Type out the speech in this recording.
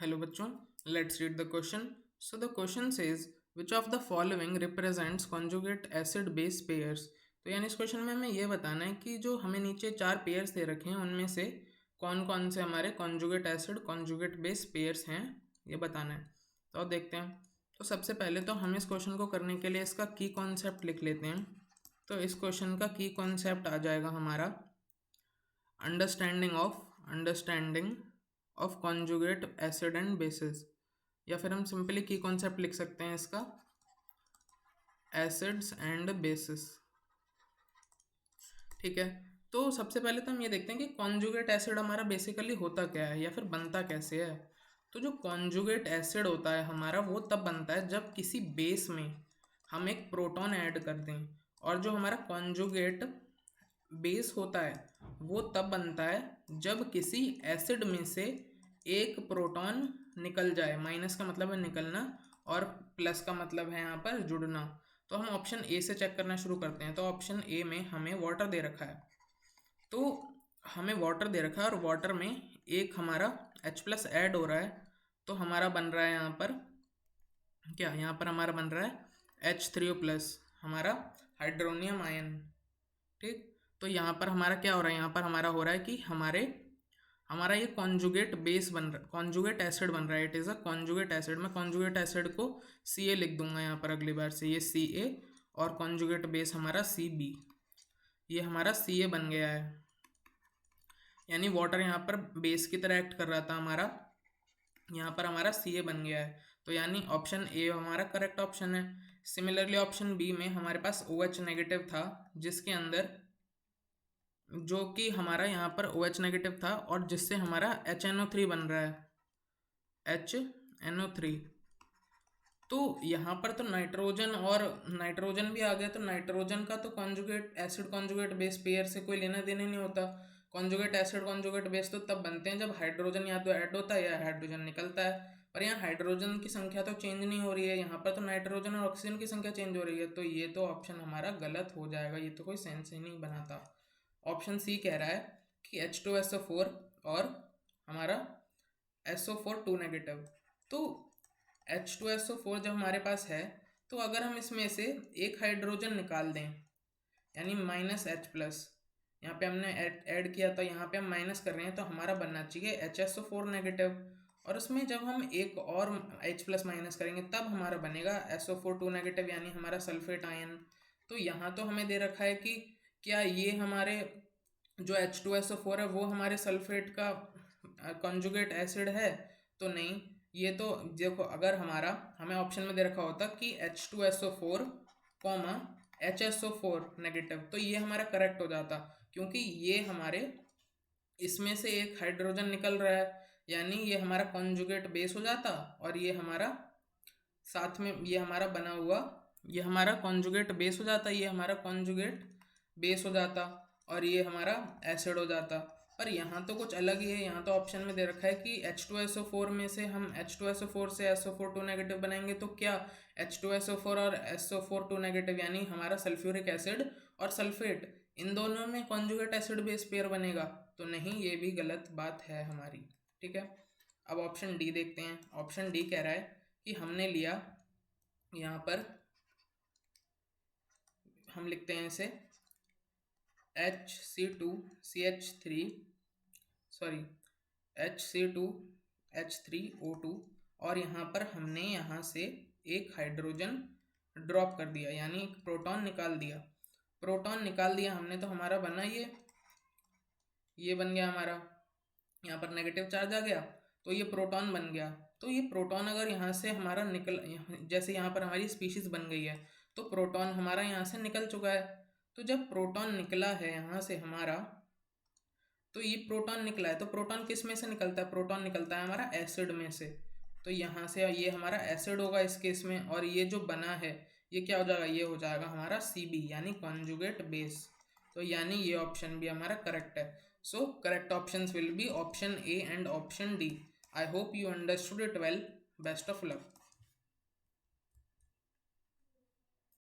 Hello बच्चों, let's read the question. So the question says which of the following represents conjugate acid base pairs. तो यानी इस question में हमें ये बताना है कि जो हमें नीचे 4 पेयर्स दे रखे हैं उनमें से कौन कौन से हमारे conjugate acid conjugate base pairs हैं, ये बताना है। तो अब देखते हैं। तो सबसे पहले तो हम इस क्वेश्चन को करने के लिए इसका की कॉन्सेप्ट लिख लेते हैं। तो इस क्वेश्चन का की कॉन्सेप्ट आ जाएगा हमारा understanding of conjugate acid and bases, या फिर हम सिंपली की कॉन्सेप्ट लिख सकते हैं इसका एसिड्स एंड बेसिस। ठीक है, तो सबसे पहले तो हम ये देखते हैं कि कॉन्जुगेट एसिड हमारा बेसिकली होता क्या है या फिर बनता कैसे है। तो जो कॉन्जुगेट एसिड होता है हमारा वो तब बनता है जब किसी बेस में हम एक प्रोटॉन ऐड कर दें, और जो हमारा कॉन्जुगेट बेस होता है वो तब बनता है जब किसी एसिड में से एक प्रोटॉन निकल जाए। माइनस का मतलब है निकलना और प्लस का मतलब है यहाँ पर जुड़ना। तो हम ऑप्शन ए से चेक करना शुरू करते हैं। तो ऑप्शन ए में हमें वाटर दे रखा है, तो हमें वाटर दे रखा है और वाटर में एक हमारा H+ ऐड हो रहा है। तो हमारा बन रहा है यहाँ पर क्या, यहाँ पर हमारा बन रहा है H3O+, हमारा हाइड्रोनियम आयन। ठीक, तो यहाँ पर हमारा क्या हो रहा है, यहाँ पर हमारा हो रहा है कि हमारा ये कॉन्जुगेट बेस बन रहा है, कॉन्जुगेट एसिड बन रहा है। It is a conjugate acid. मैं कॉन्जुगेट एसिड को Ca लिख दूंगा यहाँ पर अगली बार से, ये Ca, और कॉन्जुगेट बेस हमारा Cb। ये हमारा Ca बन गया है, यानी वाटर यहाँ पर बेस की तरह एक्ट कर रहा था हमारा, यहाँ पर हमारा Ca बन गया है। तो यानी ऑप्शन ए हमारा करेक्ट ऑप्शन है। सिमिलरली ऑप्शन बी में हमारे पास OH नेगेटिव था, जिसके अंदर जो कि हमारा यहाँ पर OH नेगेटिव था और जिससे हमारा HNO3 बन रहा है, HNO3। तो यहाँ पर तो नाइट्रोजन भी आ गया। तो नाइट्रोजन का तो conjugate acid conjugate base pair से कोई लेना देना नहीं होता। कॉन्जुगेट एसिड कॉन्जुगेट बेस तो तब बनते हैं जब हाइड्रोजन या तो ऐड होता है या हाइड्रोजन निकलता है। पर यहाँ हाइड्रोजन की संख्या तो चेंज नहीं हो रही है, यहाँ पर तो नाइट्रोजन और ऑक्सीजन की संख्या चेंज हो रही है। तो ये तो ऑप्शन हमारा गलत हो जाएगा, ये तो कोई सेंस ही नहीं बनाता। ऑप्शन सी कह रहा है कि H2SO4 और हमारा SO4 2 नेगेटिव। तो H2SO4 जब हमारे पास है तो अगर हम इसमें से एक हाइड्रोजन निकाल दें, यानी -H+, यहाँ पे हमने ऐड किया तो यहाँ पे हम माइनस कर रहे हैं, तो हमारा बनना चाहिए HSO4 नेगेटिव। और उसमें जब हम एक और H+ माइनस करेंगे तब हमारा बनेगा SO4 2 नेगेटिव, यानी हमारा सल्फेट आयन। तो यहाँ तो हमें दे रखा है कि क्या ये हमारे जो H2SO4 है वो हमारे सल्फेट का कॉन्जुगेट एसिड है, तो नहीं। ये तो देखो, अगर हमें ऑप्शन में दे रखा होता कि H2SO4, HSO4 नेगेटिव, तो ये हमारा करेक्ट हो जाता, क्योंकि ये हमारे इसमें से एक हाइड्रोजन निकल रहा है, यानी ये हमारा कॉन्जुगेट बेस हो जाता, और ये हमारा साथ में ये हमारा बना हुआ, ये हमारा कॉन्जुगेट बेस हो जाता, ये हमारा कॉन्जुगेट बेस हो जाता, और ये हमारा एसिड हो जाता। पर यहाँ तो कुछ अलग ही है। यहाँ तो ऑप्शन में दे रखा है कि H2SO4 में से हम H2SO4 से SO4 2 नेगेटिव बनाएंगे, तो क्या H2SO4 और SO4 2 नेगेटिव यानी हमारा सल्फ्यूरिक एसिड और सल्फेट, इन दोनों में कॉन्जुगेट एसिड बेस पेयर बनेगा? तो नहीं, ये भी गलत बात है हमारी। ठीक है, अब ऑप्शन डी देखते हैं। ऑप्शन डी कह रहा है कि हमने लिया, यहाँ पर हम लिखते हैं इसे HC2H3O2, और यहाँ पर हमने यहाँ से एक हाइड्रोजन ड्रॉप कर दिया, यानी एक प्रोटॉन निकाल दिया। हमने, तो हमारा बना ये बन गया हमारा, यहाँ पर नेगेटिव चार्ज आ गया तो ये प्रोटॉन बन गया। तो ये प्रोटॉन अगर यहाँ से हमारा जैसे यहाँ पर हमारी स्पीशीज बन गई है, तो प्रोटॉन हमारा यहाँ से निकल चुका है। तो जब प्रोटॉन निकला है यहाँ से हमारा, तो ये प्रोटॉन निकला है, तो प्रोटॉन किस में से निकलता है? प्रोटॉन निकलता है हमारा एसिड में से। तो यहाँ से ये हमारा एसिड होगा इस केस में, और ये जो बना है ये क्या हो जाएगा? ये हो जाएगा हमारा Cb, यानी कॉन्जुगेट बेस। तो यानी ये ऑप्शन भी हमारा करेक्ट है। So correct options will be option A and option D. I hope you understood it well. Best of luck.